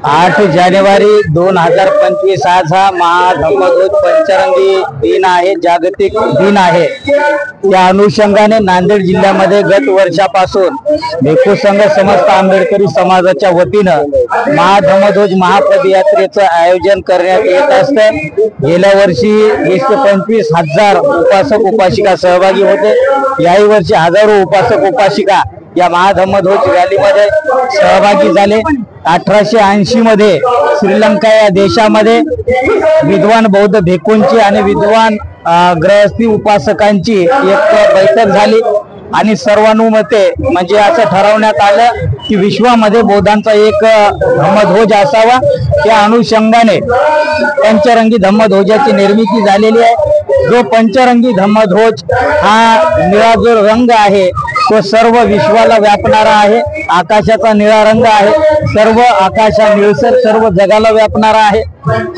8 जानेवारी 2025 आज हा महाधम्मध्वज पंचरंगी दिन आहे, जागतिक दिन आहे। त्या अनुषंगाने नांदेड जिल्ह्यामध्ये गत वर्षापासून भिक्खू संघ समस्त आंबेडकरी समाजाच्या वतीनं महाधम्मध्वज महापदयात्रेचं आयोजन करण्यात येत असते। गेल्या वर्षी 20 ते 25 हजार उपासक उपासिका सहभागी होते। याही वर्षी हजारो उपासक उपासिका या महाधम्मध्वज रॅलीमध्ये सहभागी झाले। 1880 मध्ये श्रीलंका या देशामध्ये विद्वान बौद्ध भिक्खूंची आणि विद्वान गृहस्थी उपासकांची एक बैठक झाली आणि सर्वानुमते म्हणजे असं ठरवण्यात आलं की विश्वामध्ये बौद्धांचा एक धम्मध्वज असावा। त्या अनुषंगाने पंचरंगी धम्मध्वजाची निर्मिती झालेली आहे। जो पंचरंगी धम्मध्वज हा निळा जो रंग आहे तो सर्व विश्वाला व्यापणारा आहे। आकाशाचा निळा रंग आहे, सर्व आकाशा निळसर सर्व जगाला व्यापणारा आहे।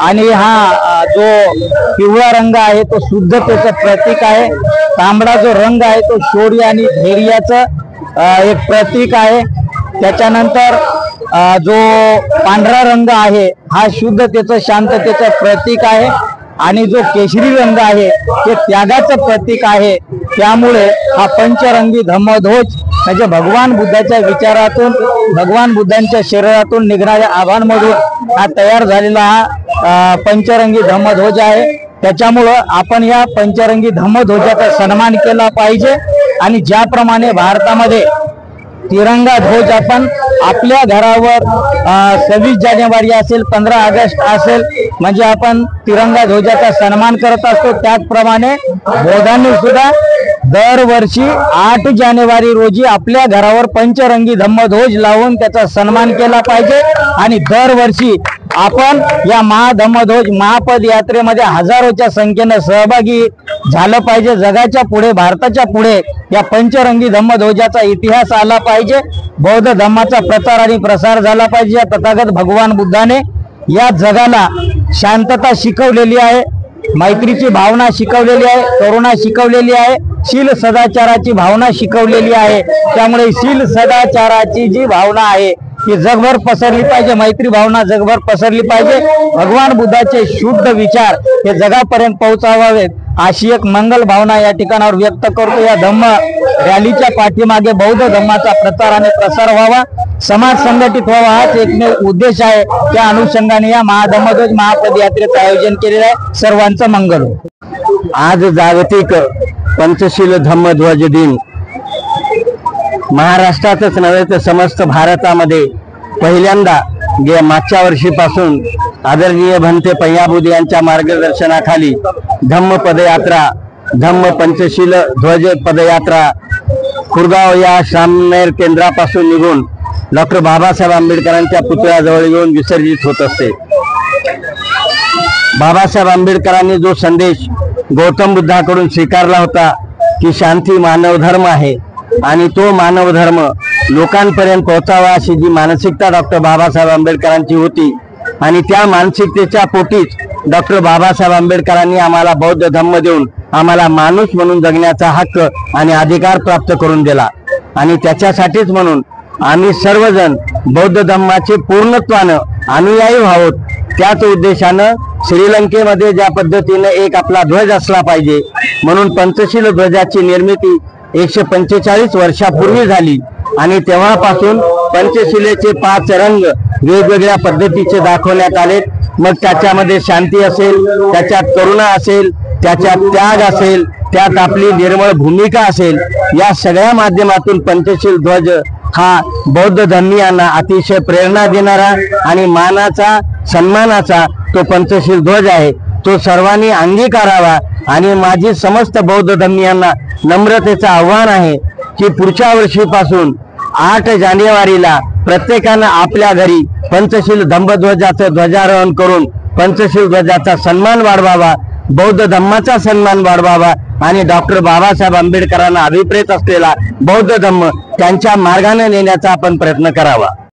आणि हा जो पिवळा रंग आहे तो शुद्धतेचं प्रतीक आहे। तांबडा जो रंग आहे तो शौर्य आणि धैर्याचं एक प्रतीक आहे। त्याच्यानंतर जो पांढरा रंग आहे हा शुद्धतेचं शांततेचं प्रतीक आहे आणि जो केशरी रंग आहे ते त्यागाचं प्रतीक आहे। त्यामुळे हा पंचरंगी धम्मध्वज म्हणजे भगवान बुद्धाच्या विचारातून भगवान बुद्धांच्या शरीरातून निघणाऱ्या आभांमधून हा तयार झालेला हा पंचरंगी धम्मध्वज आहे। त्याच्यामुळं आपण या पंचरंगी धम्मध्वजाचा सन्मान केला पाहिजे आणि ज्याप्रमाणे भारतामध्ये तिरंगा ध्वज आपण आपल्या घरावर 26 जानेवारी असेल 15 ऑगस्ट असेल म्हणजे आपण तिरंगा ध्वजाचा सन्मान करत असतो, त्याचप्रमाणे बौद्धांनी सुद्धा दरवर्षी 8 जानेवारी रोजी आपल्या घरावर पंचरंगी धम्मध्वज लावून त्याचा सन्मान केला पाहिजे। आणि दरवर्षी आपण या महाधम्मध्वज महापदयात्रेमध्ये हजारोच्या संख्येने सहभागी झालं पाहिजे। जगाच्या पुढे भारताच्या पुढे या पंचरंगी धम्मध्वजाचा इतिहास आला पाहिजे। बौद्ध धम्माचा प्रचार आणि प्रसार झाला पाहिजे। या तथागत भगवान बुद्धाने या जगाला शांतता शिकवलेली आहे, मैत्रीची भावना शिकवलेली आहे, करुणा शिकवलेली आहे, शील सदाचाराची भावना शिकवलेली आहे। त्यामुळे शील सदाचाराची जी भावना आहे ती जगभर पसरली पाहिजे, मैत्री भावना जगभर पसरली पाहिजे। भगवान बुद्धाचे शुद्ध विचार हे जगापर्यंत पोहोचावेत अशी एक मंगल भावना या ठिकाणावर व्यक्त करतो। या धम्म रॅलीच्या पाठीमागे बौद्ध धम्माचा प्रचार आणि प्रसार व्हावा, समाज संघटित व्हावा हाच एकमेव उद्देश आहे। त्या अनुषंगाने या महाधम्मध्वज महापदयात्रेचं आयोजन केलेलं आहे। सर्वांचं मंगल हो। आज जागतिक पंचशील धम्मध्वज दिन महाराष्ट्रातच नव्हे तर समस्त भारतामध्ये पहिल्यांदा मागच्या वर्षीपासून आदरणीय भंते पय्याबुद्ध यांच्या मार्गदर्शनाखाली धम्म पदयात्रा धम्म पंचशील ध्वज पदयात्रा खुरगाव या श्रामनेर केंद्रापासून निघून डॉक्टर बाबासाहेब आंबेडकरांच्या पुतळ्याजवळ येऊन विसर्जित होत असते। बाबासाहेब आंबेडकरांनी जो संदेश गौतम बुद्धाकडून स्वीकारला होता की शांती मानव धर्म आहे आणि तो मानव धर्म लोकांपर्यंत पोहोचावा अशी जी मानसिकता डॉक्टर बाबासाहेब आंबेडकरांची होती आणि त्या मानसिकतेच्या पोटीच डॉक्टर बाबासाहेब आंबेडकरांनी आम्हाला बौद्ध धम्म देऊन आम्हाला माणूस म्हणून जगण्याचा हक्क आणि अधिकार प्राप्त करून दिला। आणि त्याच्यासाठीच म्हणून आम्ही सर्वजण बौद्ध धम्माचे पूर्णत्वानं अनुयायी व्हावोत। त्याच उद्देशानं श्रीलंकेमध्ये ज्या पद्धतीने एक आपला ध्वज असला पाहिजे म्हणून पंचशील ध्वजाची निर्मिती 145 वर्षापूर्वी झाली आणि तेव्हापासून पंचशिलेचे 5 रंग वेगवेगळ्या पद्धतीचे दाखवण्यात आले। मग त्याच्यामध्ये शांती असेल, त्याच्यात करुणा असेल, त्याच्यात त्याग असेल, त्यात आपली निर्मळ भूमिका असेल, या सगळ्या माध्यमातून पंचशील ध्वज हा बौद्ध धर्मीयांना अतिशय प्रेरणा देणारा आणि मानाचा सन्मानाचा तो पंचशील ध्वज आहे। तो सर्वांनी अंगीकारावा आणि माझी समस्त बौद्ध धर्मीयांना नम्रतेचं आव्हान आहे की पुढच्या वर्षीपासून 8 जानेवारीला प्रत्येकानं आपल्या घरी पंचशील धम्मध्वजाचं ध्वजारोहण करून पंचशील ध्वजाचा सन्मान वाढवावा, बौद्ध धम्माचा सन्मान वाढवावा आणि डॉक्टर बाबासाहेब आंबेडकरांना अभिप्रेत असलेला बौद्ध धम्म त्यांच्या मार्गाने नेण्याचा आपण प्रयत्न करावा।